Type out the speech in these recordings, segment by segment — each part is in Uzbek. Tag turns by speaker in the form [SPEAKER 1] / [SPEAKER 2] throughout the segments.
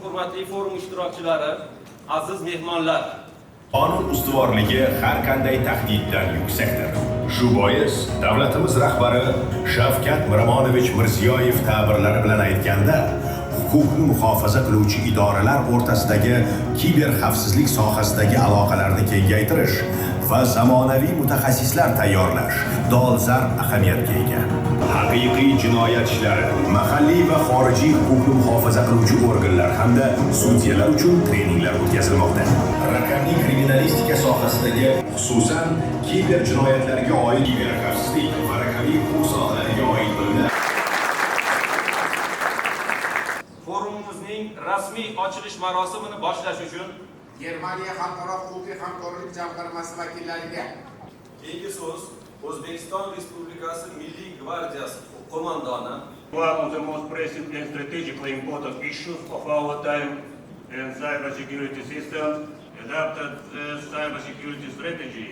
[SPEAKER 1] hurmatli forum ishtirokchilari, aziz mehmonlar.
[SPEAKER 2] Qonun ustuvorligi har qanday tahdiddan yuksakdir. Shu bois davlatimiz rahbari Shavkat Miromonovich Mirziyoyev ta'birlari bilan aytganda, huquqni muhofaza qiluvchi idoralar o'rtasidagi kiber xavfsizlik sohasidagi aloqalarni kengaytirish va zamonaviy mutaxassislar tayyorlash dolzarb ahamiyatga ega. Haqiqiy jinoyat ishlari, mahalliy va xorijiy huquqni muhofaza qiluvchi organlar hamda sudyalar uchun treninglar o'tkazilmoqda. Raqamli kriminalistika sohasidagi, xususan kiber jinoyatlarga oid kiber xavfsizlik va raqamli huquq sohalariga oid bilimlar
[SPEAKER 1] Forumimizning rasmiy ochilish marosimini boshlash uchun
[SPEAKER 3] Germaniya Xalqaro huquqiy hamkorlik jamg'armasi vakillariga
[SPEAKER 1] keyingi so'z O'zbekiston Respublikasi Milliy gvardiyasi qo'mondoni
[SPEAKER 4] One of the most pressing and strategically important issues of our time in cybersecurity systems, adapted cybersecurity strategy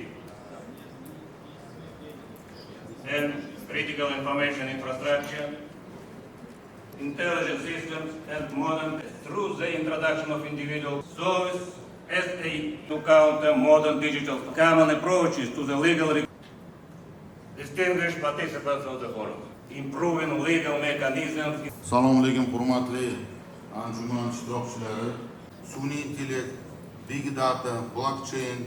[SPEAKER 4] and critical information infrastructure, intelligence systems and modern through the introduction of individual service as a to counter modern digital common approaches to the legal distinguished participants of the forum, improving legal mechanisms.
[SPEAKER 5] Assalomu alaykum hurmatli anjuman ishtirokchilari. Sun'iy intellekt, big data, blockchain